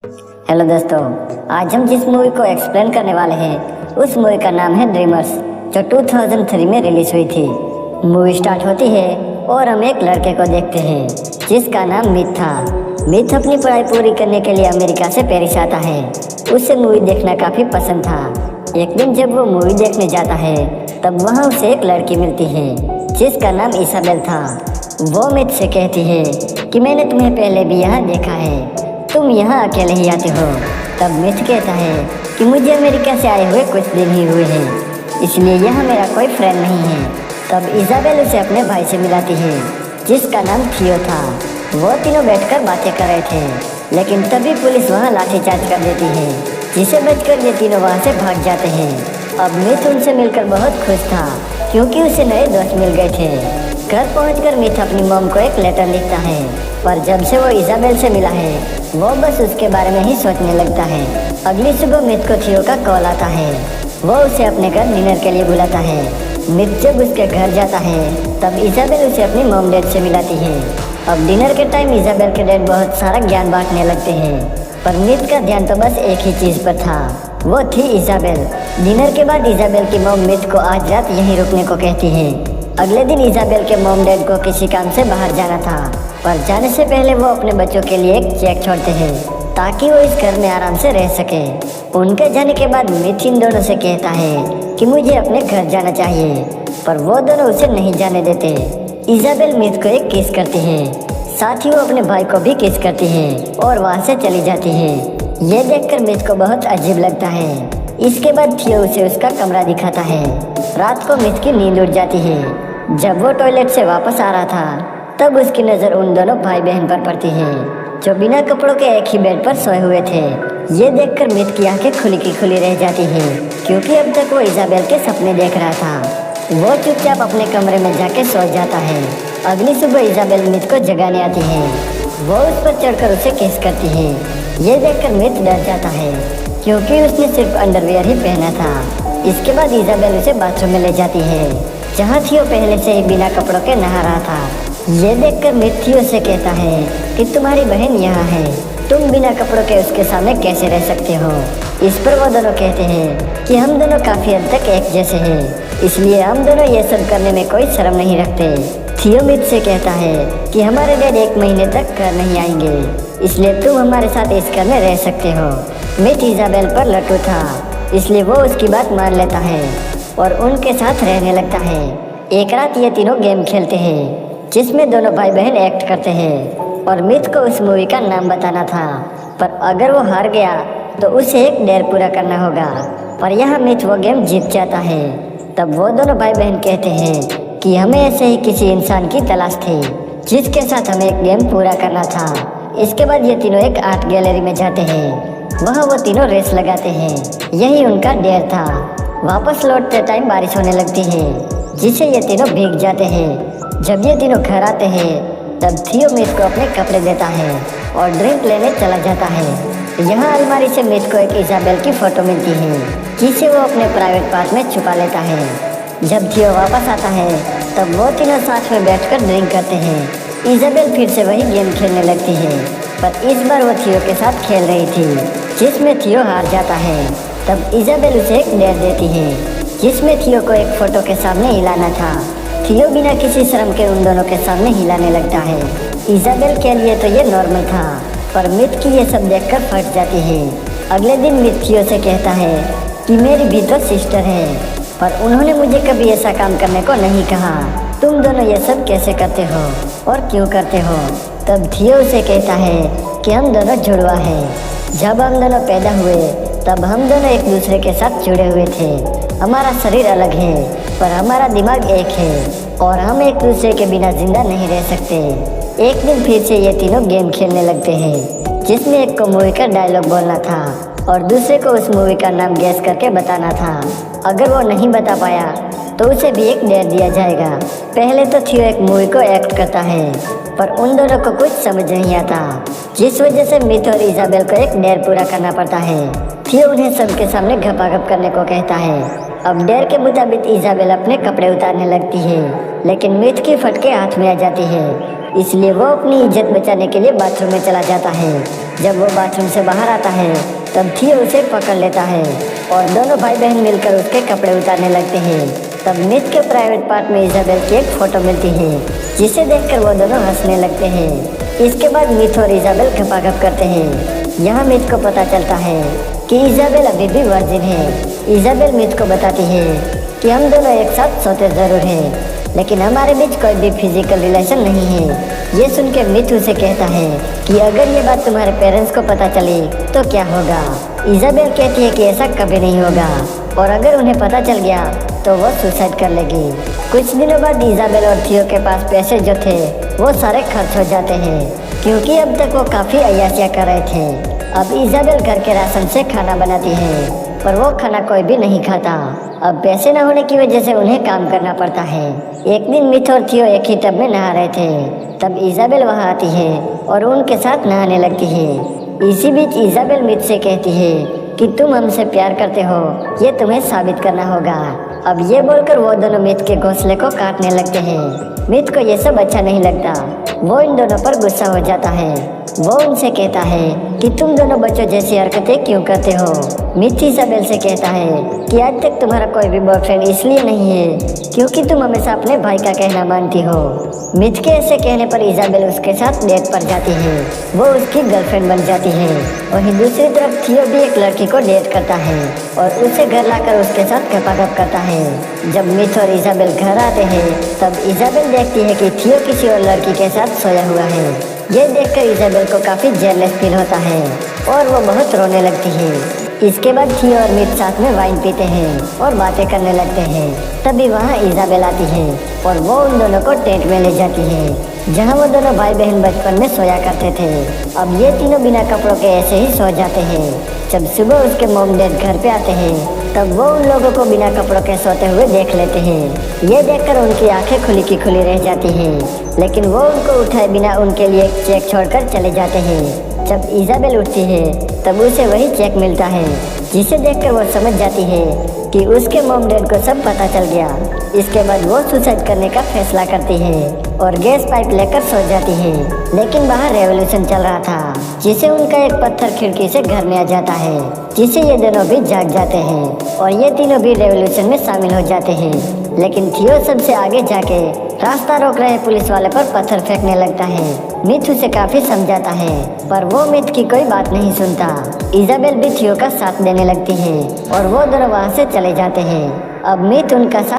Hello दोस्तों, आज हम जिस मूवी को एक्सप्लेन करने वाले हैं उस मूवी का नाम है ड्रीमर्स, जो 2003 में रिलीज हुई थी। मूवी स्टार्ट होती है और हम एक लड़के को देखते हैं जिसका नाम मिथ था। मिथ अपनी पढ़ाई पूरी करने के लिए अमेरिका से पेरिस आता है। उसे मूवी देखना काफ़ी पसंद था। एक दिन जब वो मूवी देखने जाता है तब वहाँ उसे एक लड़की मिलती है जिसका नाम इसाबेल था। वो मिथ से कहती है कि मैंने तुम्हें पहले भी यहाँ देखा है, तुम यहाँ अकेले ही आते हो। तब मिथ कहता है कि मुझे अमेरिका से आए हुए कुछ दिन ही हुए हैं, इसलिए यहाँ मेरा कोई फ्रेंड नहीं है। तब इसाबेल उसे अपने भाई से मिलाती है जिसका नाम थियो था। वो तीनों बैठकर बातें कर रहे थे, लेकिन तभी पुलिस वहाँ लाठीचार्ज कर देती है, जिसे बचकर ये तीनों वहाँ से भाग जाते हैं। अब मिथ उनसे मिलकर बहुत खुश था क्योंकि उसे नए दोस्त मिल गए थे। घर पहुंचकर मिथ अपनी मॉम को एक लेटर लिखता है, पर जब से वो इसाबेल से मिला है वो बस उसके बारे में ही सोचने लगता है। अगली सुबह मिथ को थियो का कॉल आता है। वो उसे अपने घर डिनर के लिए बुलाता है। मिथ जब उसके घर जाता है तब इसाबेल उसे अपनी मॉम डैड से मिलाती है। अब डिनर के टाइम इसाबेल के डैड बहुत सारा ज्ञान बांटने लगते हैं, पर मिथ का ध्यान तो बस एक ही चीज़ पर था, वो थी इसाबेल। डिनर के बाद इसाबेल की मॉम मिथ को आज रात यहीं रुकने को कहती है। अगले दिन इसाबेल के मॉम डैड को किसी काम से बाहर जाना था, पर जाने से पहले वो अपने बच्चों के लिए एक चेक छोड़ते हैं ताकि वो इस घर में आराम से रह सके। उनके जाने के बाद मिथ इन दोनों से कहता है कि मुझे अपने घर जाना चाहिए, पर वो दोनों उसे नहीं जाने देते। इसाबेल मिथ को एक किस करती है, साथ ही वो अपने भाई को भी किस करती है और वहाँ से चली जाती है। ये देखकर मिथ को बहुत अजीब लगता है। इसके बाद थियो उसे उसका कमरा दिखाता है। रात को मिथ की नींद उड़ जाती है। जब वो टॉयलेट से वापस आ रहा था तब उसकी नज़र उन दोनों भाई बहन पर पड़ती है जो बिना कपड़ों के एक ही बेड पर सोए हुए थे। ये देखकर मिथ की आंखें खुली की खुली रह जाती है क्योंकि अब तक वो इसाबेल के सपने देख रहा था। वो चुपचाप अपने कमरे में जाके सो जाता है। अगली सुबह इसाबेल मिथ को जगाने आती है। वो उस पर चढ़कर उसे किस करती है। ये देखकर मिथ डर जाता है क्योंकि उसने सिर्फ अंडरवियर ही पहना था। इसके बाद इसाबेल उसे बाथरूम में ले जाती है जहाँ थियो पहले से ही बिना कपड़ों के नहा रहा था। ये देखकर मिथ थियो से कहता है कि तुम्हारी बहन यहाँ है, तुम बिना कपड़ों के उसके सामने कैसे रह सकते हो। इस पर वो दोनों कहते हैं कि हम दोनों काफ़ी हद तक एक जैसे हैं, इसलिए हम दोनों ये सब करने में कोई शर्म नहीं रखते। थियो मिथ से कहता है कि हमारे डैड 1 महीने तक घर नहीं आएंगे, इसलिए तुम हमारे साथ इस घर में रह सकते हो। मिथ इसाबेल पर लट्टू था, इसलिए वो उसकी बात मान लेता है और उनके साथ रहने लगता है। एक रात ये तीनों गेम खेलते हैं जिसमें दोनों भाई बहन एक्ट करते हैं और मिथ को उस मूवी का नाम बताना था, पर अगर वो हार गया तो उसे एक डेयर पूरा करना होगा। पर यहाँ मिथ वो गेम जीत जाता है। तब वो दोनों भाई बहन कहते हैं कि हमें ऐसे ही किसी इंसान की तलाश थी जिसके साथ हमें एक गेम पूरा करना था। इसके बाद ये तीनों एक आर्ट गैलरी में जाते हैं। वहाँ वो तीनों रेस लगाते हैं, यही उनका डेयर था। वापस लौटते टाइम बारिश होने लगती है जिससे ये तीनों भीग जाते हैं। जब ये तीनों घर आते हैं तब थियो मिथ को अपने कपड़े देता है और ड्रिंक लेने चला जाता है। यहाँ अलमारी से मिथ को एक इसाबेल की फ़ोटो मिलती है जिसे वो अपने प्राइवेट पार्ट में छुपा लेता है। जब थियो वापस आता है तब वो तीनों साथ में बैठकर ड्रिंक करते हैं। इसाबेल फिर से वही गेम खेलने लगती है, पर इस बार वो थियो के साथ खेल रही थी जिसमें थियो हार जाता है। तब इसाबेल उसे एक डेयर देती है जिसमें थियो को एक फ़ोटो के सामने हिलाना था। थियो बिना किसी शर्म के उन दोनों के सामने हिलाने लगता है। इसाबेल के लिए तो ये नॉर्मल था, पर मिथ की ये सब देखकर फट जाती है। अगले दिन मिथ थियो से कहता है कि मेरी भी तो सिस्टर है, पर उन्होंने मुझे कभी ऐसा काम करने को नहीं कहा। तुम दोनों ये सब कैसे करते हो और क्यों करते हो। तब थियो उसे कहता है कि हम दोनों जुड़वा हैं। जब हम दोनों पैदा हुए तब हम दोनों एक दूसरे के साथ जुड़े हुए थे। हमारा शरीर अलग है पर हमारा दिमाग एक है और हम एक दूसरे के बिना जिंदा नहीं रह सकते। एक दिन फिर से ये तीनों गेम खेलने लगते हैं जिसमें एक को मूवी का डायलॉग बोलना था और दूसरे को उस मूवी का नाम गैस करके बताना था। अगर वो नहीं बता पाया तो उसे भी एक डेयर दिया जाएगा। पहले तो थियो एक मूवी को एक्ट करता है, पर उन दोनों को कुछ समझ नहीं आता, जिस वजह से मिथ और इसाबेल को एक डेयर पूरा करना पड़ता है। थियो उन्हें सबके सामने घपाघप करने को कहता है। अब डेयर के मुताबिक इसाबेल अपने कपड़े उतारने लगती है, लेकिन मिथ की फटके हाथ में आ जाती है। इसलिए वो अपनी इज्जत बचाने के लिए बाथरूम में चला जाता है। जब वो बाथरूम से बाहर आता है तब थियो उसे पकड़ लेता है और दोनों भाई बहन मिलकर उसके कपड़े उतारने लगते हैं। तब मिथ के प्राइवेट पार्ट में इजाबेल की एक फोटो मिलती है, जिसे देखकर वो दोनों हंसने लगते हैं। इसके बाद मिथ और इजाबेल गपागप करते हैं। यहाँ मिथ को पता चलता है कि इजाबेल अभी भी वर्जिन है। इजाबेल मिथ को बताती है कि हम दोनों एक साथ सोते जरूर हैं, लेकिन हमारे बीच कोई भी फिजिकल रिलेशन नहीं है। ये सुन के मिथ उसे कहता है कि अगर ये बात तुम्हारे पेरेंट्स को पता चली तो क्या होगा। इजाबेल कहती है कि ऐसा कभी नहीं होगा, और अगर उन्हें पता चल गया तो वो सुसाइड कर लेगी। कुछ दिनों बाद इजाबेल और थियो के पास पैसे जो थे वो सारे खर्च हो जाते हैं, क्योंकि अब तक वो काफ़ी अय्याशियाँ कर रहे थे। अब इजाबेल घर के राशन से खाना बनाती है, पर वो खाना कोई भी नहीं खाता। अब पैसे न होने की वजह से उन्हें काम करना पड़ता है। एक दिन मिथ और थियो एक ही टब में नहा रहे थे, तब इजाबेल वहाँ आती है और उनके साथ नहाने लगती है। इसी बीच इजाबेल मिथ से कहती है कि तुम हमसे प्यार करते हो, ये तुम्हें साबित करना होगा। अब ये बोलकर वो दोनों मिथ के घोंसले को काटने लगते हैं। मिथ को ये सब अच्छा नहीं लगता, वो इन दोनों पर गुस्सा हो जाता है। वो उनसे कहता है कि तुम दोनों बच्चों जैसी हरकतें क्यों करते हो। मिथ इजाबेल से कहता है कि आज तक तुम्हारा कोई भी बॉयफ्रेंड इसलिए नहीं है क्योंकि तुम हमेशा अपने भाई का कहना मानती हो। मिथ के ऐसे कहने पर इजाबेल उसके साथ डेट पर जाती है, वो उसकी गर्लफ्रेंड बन जाती है। वहीं दूसरी तरफ थियो भी एक लड़की को डेट करता है और उसे घर लाकर उसके साथ गपागप करता है। जब मिथ और इजाबेल घर आते हैं तब इजाबेल देखती है कि थियो किसी और लड़की के साथ सोया हुआ है। ये देखकर इजाबेल को काफ़ी जेलस फील होता है और वो बहुत रोने लगती है। इसके बाद थियो और मिथ साथ में वाइन पीते हैं और बातें करने लगते हैं। तभी वहाँ इजाबेल आती है और वो उन दोनों को टेंट में ले जाती है, जहाँ वो दोनों भाई बहन बचपन में सोया करते थे। अब ये तीनों बिना कपड़ों के ऐसे ही सो जाते हैं। जब सुबह उसके मॉम डैड घर पे आते हैं तब वो उन लोगों को बिना कपड़ों के सोते हुए देख लेते हैं। ये देखकर उनकी आंखें खुली की खुली रह जाती हैं, लेकिन वो उनको उठाए बिना उनके लिए एक चेक छोड़कर चले जाते हैं। जब इजाबेल उठती है तब उसे वही चेक मिलता है, जिसे देखकर वो समझ जाती है कि उसके मॉम डैड को सब पता चल गया। इसके बाद वो सुसाइड करने का फैसला करती है और गैस पाइप लेकर सो जाती है। लेकिन बाहर रेवोल्यूशन चल रहा था, जिसे उनका एक पत्थर खिड़की से घर में आ जाता है, जिसे ये दोनों भी जाग जाते हैं और ये तीनों भी रेवोल्यूशन में शामिल हो जाते हैं। लेकिन थियो सबसे आगे जाके रास्ता रोक रहे पुलिस वाले पर पत्थर फेंकने लगता है। मिथ उसे काफी समझाता है, पर वो मिथ की कोई बात नहीं सुनता। इजाबेल भी थियो का साथ देने लगती है और वो दोनों वहाँ से चले जाते हैं। अब मिथ उनका साथ